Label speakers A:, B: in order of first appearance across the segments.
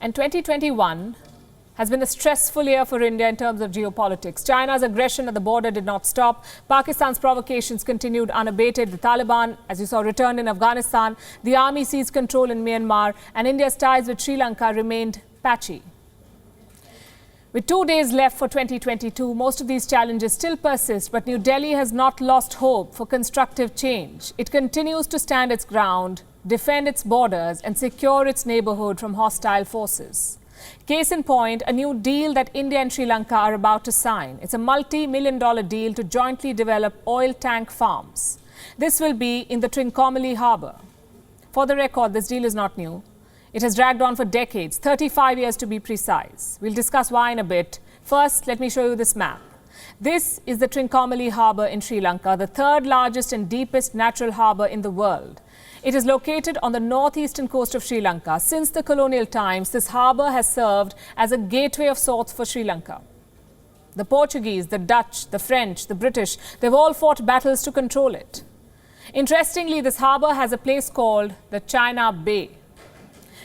A: And 2021 has been a stressful year for India in terms of geopolitics. China's aggression at the border did not stop. Pakistan's provocations continued unabated. The Taliban, as you saw, returned in Afghanistan. The army seized control in Myanmar. And India's ties with Sri Lanka remained patchy. With 2 days left for 2022, most of these challenges still persist, but New Delhi has not lost hope for constructive change. It continues to stand its ground, defend its borders, and secure its neighborhood from hostile forces. Case in point, a new deal that India and Sri Lanka are about to sign. It's a multi-million-dollar deal to jointly develop oil tank farms. This will be in the Trincomalee Harbour. For the record, this deal is not new. It has dragged on for decades, 35 years to be precise. We'll discuss why in a bit. First, let me show you this map. This is the Trincomalee Harbour in Sri Lanka, the third largest and deepest natural harbour in the world. It is located on the northeastern coast of Sri Lanka. Since the colonial times, this harbour has served as a gateway of sorts for Sri Lanka. The Portuguese, the Dutch, the French, the British, they've all fought battles to control it. Interestingly, this harbour has a place called the China Bay.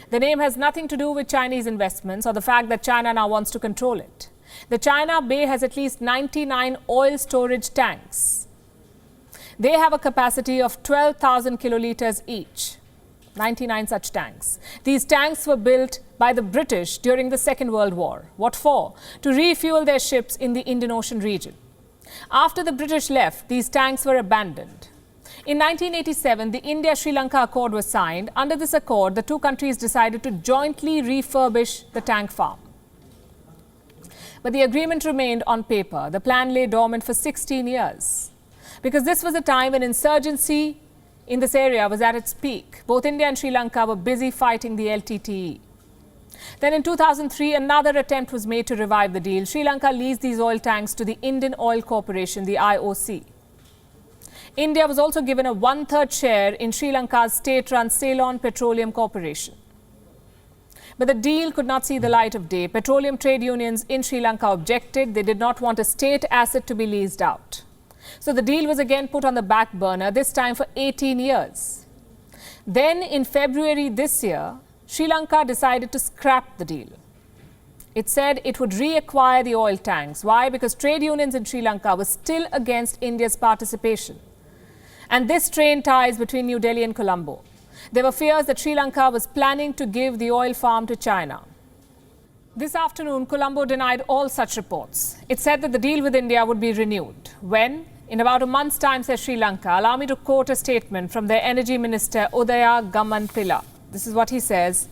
A: The name has nothing to do with Chinese investments or the fact that China now wants to control it. The China Bay has at least 99 oil storage tanks. They have a capacity of 12,000 kilolitres each, 99 such tanks. These tanks were built by the British during the Second World War. What for? To refuel their ships in the Indian Ocean region. After the British left, these tanks were abandoned. In 1987, the India-Sri Lanka Accord was signed. Under this accord, the two countries decided to jointly refurbish the tank farm. But the agreement remained on paper. The plan lay dormant for 16 years. Because this was a time when insurgency in this area was at its peak. Both India and Sri Lanka were busy fighting the LTTE. Then in 2003, another attempt was made to revive the deal. Sri Lanka leased these oil tanks to the Indian Oil Corporation, the IOC. India was also given a one-third share in Sri Lanka's state-run Ceylon Petroleum Corporation. But the deal could not see the light of day. Petroleum trade unions in Sri Lanka objected. They did not want a state asset to be leased out. So the deal was again put on the back burner, this time for 18 years. Then in February this year, Sri Lanka decided to scrap the deal. It said it would reacquire the oil tanks. Why? Because trade unions in Sri Lanka were still against India's participation. And this strained ties between New Delhi and Colombo. There were fears that Sri Lanka was planning to give the oil farm to China. This afternoon, Colombo denied all such reports. It said that the deal with India would be renewed. When? In about a month's time, says Sri Lanka. Allow me to quote a statement from their Energy Minister, Udaya Gammanpilla. This is what he says.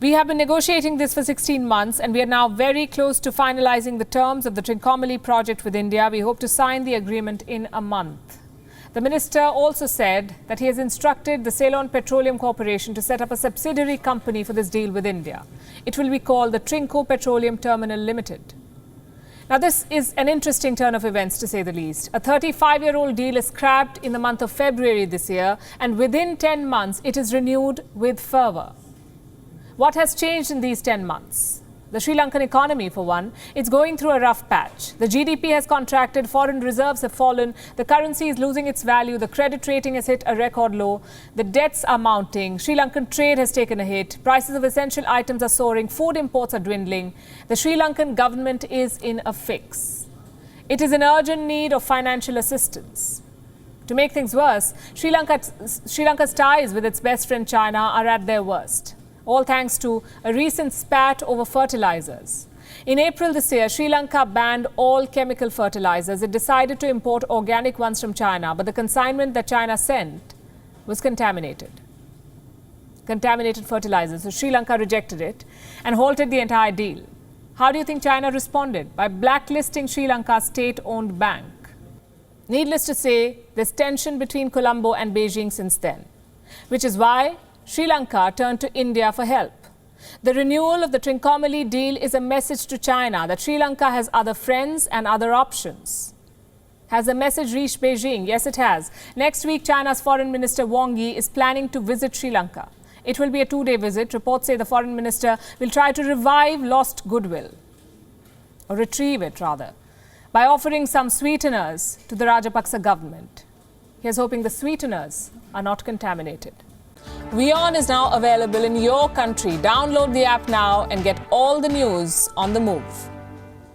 A: We have been negotiating this for 16 months and we are now very close to finalizing the terms of the Trincomalee project with India. We hope to sign the agreement in a month. The minister also said that he has instructed the Ceylon Petroleum Corporation to set up a subsidiary company for this deal with India. It will be called the Trinco Petroleum Terminal Limited. Now, this is an interesting turn of events, to say the least. A 35-year-old deal is scrapped in the month of February this year, and within 10 months, it is renewed with fervour. What has changed in these 10 months? The Sri Lankan economy, for one, it's going through a rough patch. The GDP has contracted, foreign reserves have fallen, the currency is losing its value, the credit rating has hit a record low, the debts are mounting, Sri Lankan trade has taken a hit, prices of essential items are soaring, food imports are dwindling. The Sri Lankan government is in a fix. It is in urgent need of financial assistance. To make things worse, Sri Lanka's ties with its best friend China are at their worst. All thanks to a recent spat over fertilizers. In April this year, Sri Lanka banned all chemical fertilizers. It decided to import organic ones from China, but the consignment that China sent was contaminated. Contaminated fertilizers. So Sri Lanka rejected it and halted the entire deal. How do you think China responded? By blacklisting Sri Lanka's state-owned bank. Needless to say, there's tension between Colombo and Beijing since then, which is why Sri Lanka turned to India for help. The renewal of the Trincomalee deal is a message to China that Sri Lanka has other friends and other options. Has the message reached Beijing? Yes, it has. Next week, China's Foreign Minister Wang Yi is planning to visit Sri Lanka. It will be a 2-day visit. Reports say the Foreign Minister will try to revive lost goodwill, or retrieve it rather, by offering some sweeteners to the Rajapaksa government. He is hoping the sweeteners are not contaminated. WION is now available in your country. Download the app now and get all the news on the move.